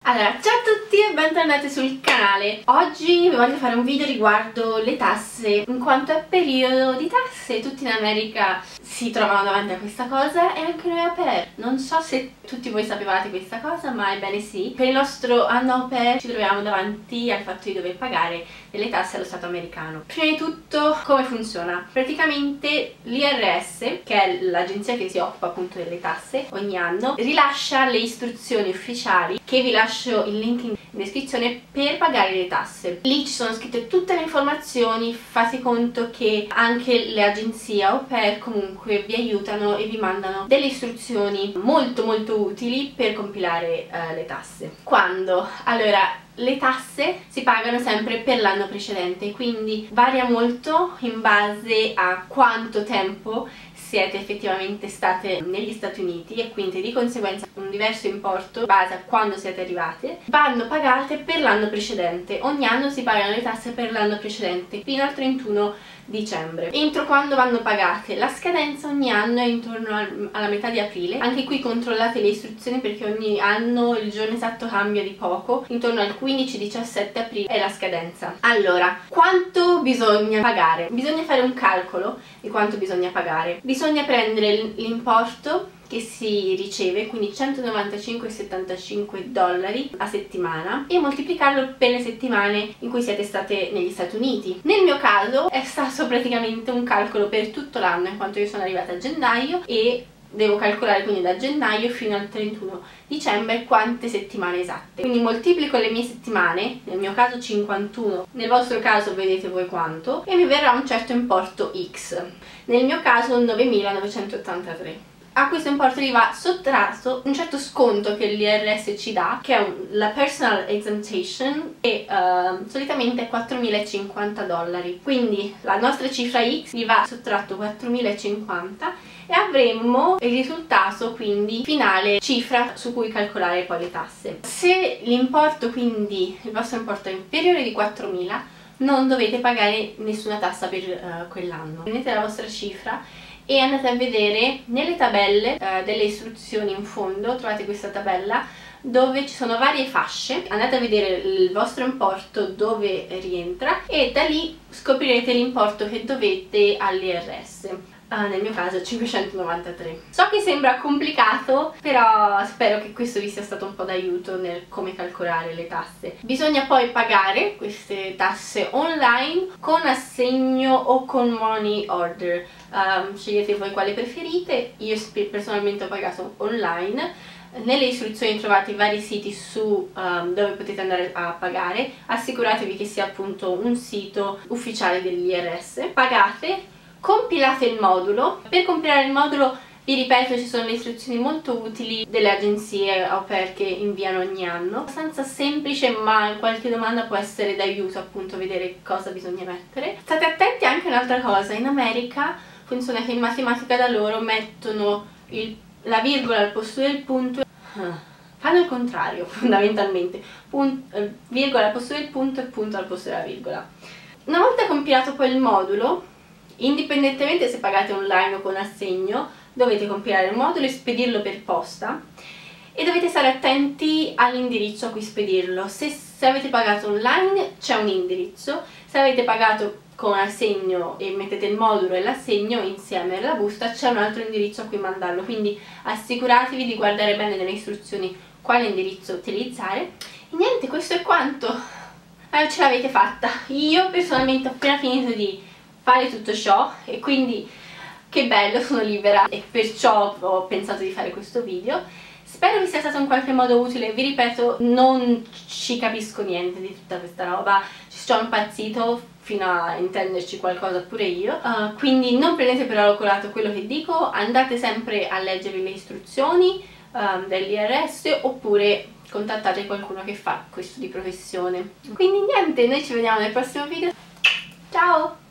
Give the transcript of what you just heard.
Allora, ciao a tutti e bentornati sul canale. Oggi vi voglio fare un video riguardo le tasse, in quanto è periodo di tasse, tutti in America si trovano davanti a questa cosa e anche noi au pair. Non so se tutti voi sapevate questa cosa, ma ebbene sì. Per il nostro anno au pair ci troviamo davanti al fatto di dover pagare delle tasse allo Stato americano. Prima di tutto, come funziona? Praticamente l'IRS, che è l'agenzia che si occupa appunto delle tasse, ogni anno rilascia le istruzioni ufficiali, che vi lascio il link in descrizione, per pagare le tasse. Lì ci sono scritte tutte le informazioni. Fate conto che anche le agenzie au pair comunque vi aiutano e vi mandano delle istruzioni molto utili per compilare le tasse. Quando? Allora, le tasse si pagano sempre per l'anno precedente, quindi varia molto in base a quanto tempo siete effettivamente state negli Stati Uniti, e quindi di conseguenza un diverso importo in base a quando siete arrivate. Vanno pagate per l'anno precedente. Ogni anno si pagano le tasse per l'anno precedente fino al 31 dicembre. Entro quando vanno pagate? La scadenza ogni anno è intorno alla metà di aprile. Anche qui controllate le istruzioni perché ogni anno il giorno esatto cambia di poco. Intorno al 15-17 aprile è la scadenza. Allora, quanto bisogna pagare? Bisogna fare un calcolo di quanto bisogna pagare. Bisogna prendere l'importo che si riceve, quindi 195,75 dollari a settimana, e moltiplicarlo per le settimane in cui siete state negli Stati Uniti. Nel mio caso è stato praticamente un calcolo per tutto l'anno, in quanto io sono arrivata a gennaio e devo calcolare quindi da gennaio fino al 31 dicembre quante settimane esatte. Quindi moltiplico le mie settimane, nel mio caso 51, nel vostro caso vedete voi quanto, e mi verrà un certo importo X. Nel mio caso 9.983. A questo importo gli va sottratto un certo sconto che l'IRS ci dà, che è la personal exemption, e solitamente è 4.050 dollari. Quindi la nostra cifra X gli va sottratto 4.050 e avremmo il risultato quindi finale, cifra su cui calcolare poi le tasse. Se l'importo, quindi il vostro importo, è inferiore di 4.000, non dovete pagare nessuna tassa per quell'anno. Prendete la vostra cifra e andate a vedere nelle tabelle delle istruzioni in fondo. Trovate questa tabella dove ci sono varie fasce. Andate a vedere il vostro importo dove rientra e da lì scoprirete l'importo che dovete all'IRS. Nel mio caso 593. So che sembra complicato, però spero che questo vi sia stato un po' d'aiuto nel come calcolare le tasse. Bisogna poi pagare queste tasse online con assegno o con money order. Scegliete voi quale preferite. Io personalmente ho pagato online. Nelle istruzioni trovate i vari siti su dove potete andare a pagare. Assicuratevi che sia appunto un sito ufficiale dell'IRS. Pagate, compilate il modulo. Per compilare il modulo, vi ripeto, ci sono le istruzioni molto utili delle agenzie au pair che inviano ogni anno. Abbastanza semplice, ma qualche domanda può essere d'aiuto, appunto, vedere cosa bisogna mettere. State attenti anche a un'altra cosa: in America funziona che in matematica da loro mettono la virgola al posto del punto. Fanno il contrario fondamentalmente, virgola al posto del punto e punto al posto della virgola. Una volta compilato poi il modulo, indipendentemente se pagate online o con assegno, dovete compilare il modulo e spedirlo per posta, e dovete stare attenti all'indirizzo a cui spedirlo. Se avete pagato online c'è un indirizzo, se avete pagato con assegno e mettete il modulo e l'assegno insieme alla busta, c'è un altro indirizzo a cui mandarlo, quindi assicuratevi di guardare bene nelle istruzioni quale indirizzo utilizzare. E niente, questo è quanto. Ce l'avete fatta. Io personalmente ho appena finito di fare tutto ciò e quindi che bello, sono libera, e perciò ho pensato di fare questo video. Spero vi sia stato in qualche modo utile. Vi ripeto, non ci capisco niente di tutta questa roba, ci ho impazzito fino a intenderci qualcosa pure io, quindi non prendete per oro colato quello che dico. Andate sempre a leggere le istruzioni dell'IRS, oppure contattate qualcuno che fa questo di professione. Quindi niente, noi ci vediamo nel prossimo video. Ciao!